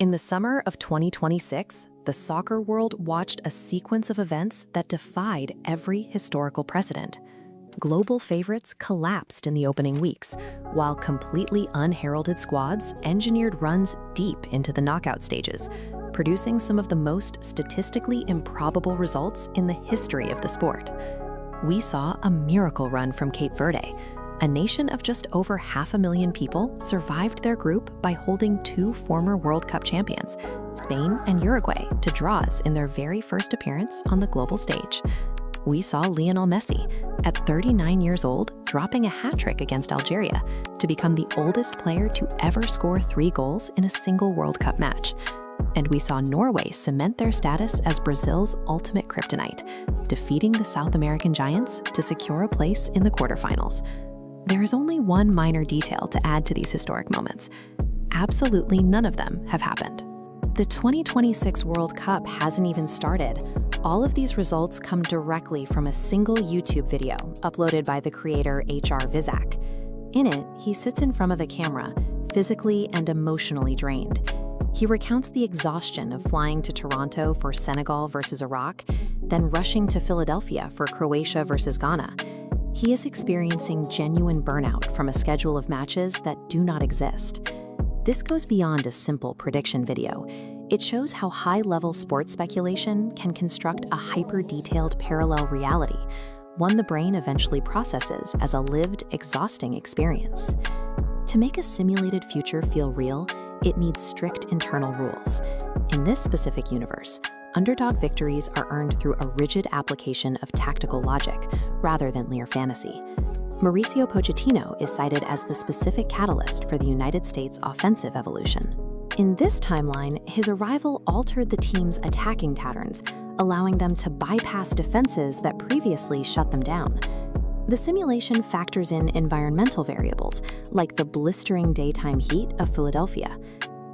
In the summer of 2026, the soccer world watched a sequence of events that defied every historical precedent. Global favorites collapsed in the opening weeks, while completely unheralded squads engineered runs deep into the knockout stages, producing some of the most statistically improbable results in the history of the sport. We saw a miracle run from Cape Verde. A nation of just over 500,000 people survived their group by holding two former World Cup champions, Spain and Uruguay, to draws in their very first appearance on the global stage. We saw Lionel Messi, at 39 years old, dropping a hat-trick against Algeria to become the oldest player to ever score 3 goals in a single World Cup match. And we saw Norway cement their status as Brazil's ultimate kryptonite, defeating the South American giants to secure a place in the quarterfinals. There is only one minor detail to add to these historic moments. Absolutely none of them have happened. The 2026 World Cup hasn't even started. All of these results come directly from a single YouTube video uploaded by the creator HR Vizak. In it, he sits in front of a camera, physically and emotionally drained. He recounts the exhaustion of flying to Toronto for Senegal versus Iraq, then rushing to Philadelphia for Croatia versus Ghana. He is experiencing genuine burnout from a schedule of matches that do not exist. This goes beyond a simple prediction video. It shows how high-level sports speculation can construct a hyper-detailed parallel reality, one the brain eventually processes as a lived, exhausting experience. To make a simulated future feel real, it needs strict internal rules. In this specific universe, underdog victories are earned through a rigid application of tactical logic, rather than mere fantasy. Mauricio Pochettino is cited as the specific catalyst for the United States' offensive evolution. In this timeline, his arrival altered the team's attacking patterns, allowing them to bypass defenses that previously shut them down. The simulation factors in environmental variables, like the blistering daytime heat of Philadelphia.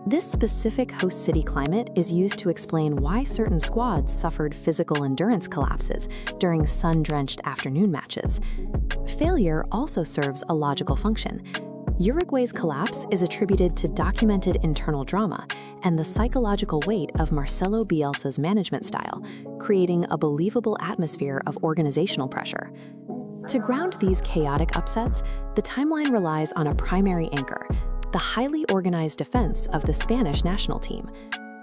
This specific host city climate is used to explain why certain squads suffered physical endurance collapses during sun-drenched afternoon matches. Failure also serves a logical function. Uruguay's collapse is attributed to documented internal drama and the psychological weight of Marcelo Bielsa's management style, creating a believable atmosphere of organizational pressure. To ground these chaotic upsets, the timeline relies on a primary anchor: the highly organized defense of the Spanish national team.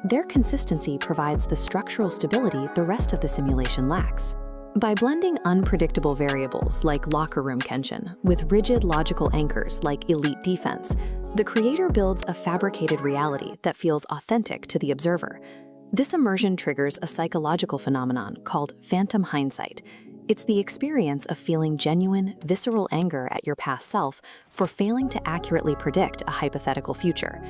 Their consistency provides the structural stability the rest of the simulation lacks. By blending unpredictable variables like locker room tension with rigid logical anchors like elite defense, the creator builds a fabricated reality that feels authentic to the observer. This immersion triggers a psychological phenomenon called phantom hindsight. It's the experience of feeling genuine, visceral anger at your past self for failing to accurately predict a hypothetical future.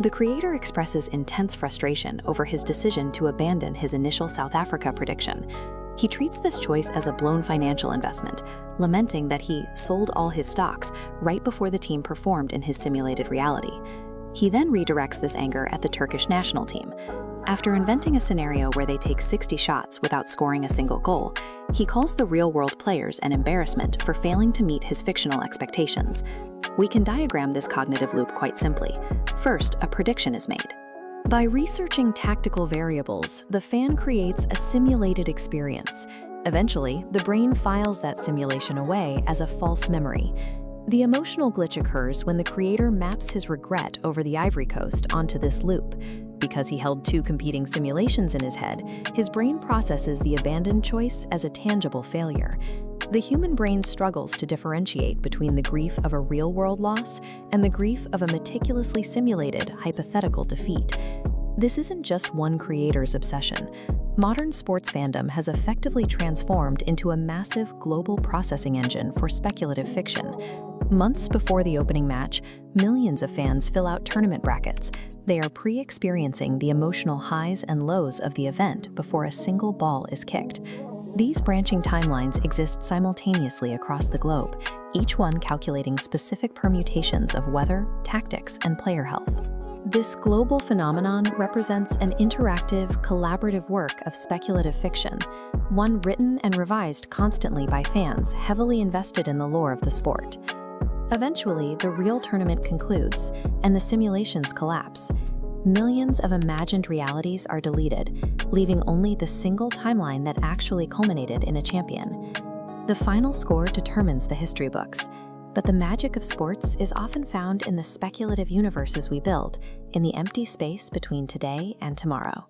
The creator expresses intense frustration over his decision to abandon his initial South Africa prediction. He treats this choice as a blown financial investment, lamenting that he sold all his stocks right before the team performed in his simulated reality. He then redirects this anger at the Turkish national team. After inventing a scenario where they take 60 shots without scoring a single goal, he calls the real-world players an embarrassment for failing to meet his fictional expectations. We can diagram this cognitive loop quite simply. First, a prediction is made. By researching tactical variables, the fan creates a simulated experience. Eventually, the brain files that simulation away as a false memory. The emotional glitch occurs when the creator maps his regret over the Ivory Coast onto this loop. Because he held 2 competing simulations in his head, his brain processes the abandoned choice as a tangible failure. The human brain struggles to differentiate between the grief of a real-world loss and the grief of a meticulously simulated, hypothetical defeat. This isn't just one creator's obsession. Modern sports fandom has effectively transformed into a massive global processing engine for speculative fiction. Months before the opening match, millions of fans fill out tournament brackets. They are pre-experiencing the emotional highs and lows of the event before a single ball is kicked. These branching timelines exist simultaneously across the globe, each one calculating specific permutations of weather, tactics, and player health. This global phenomenon represents an interactive, collaborative work of speculative fiction, one written and revised constantly by fans heavily invested in the lore of the sport. Eventually, the real tournament concludes, and the simulations collapse. Millions of imagined realities are deleted, leaving only the single timeline that actually culminated in a champion. The final score determines the history books, but the magic of sports is often found in the speculative universes we build, in the empty space between today and tomorrow.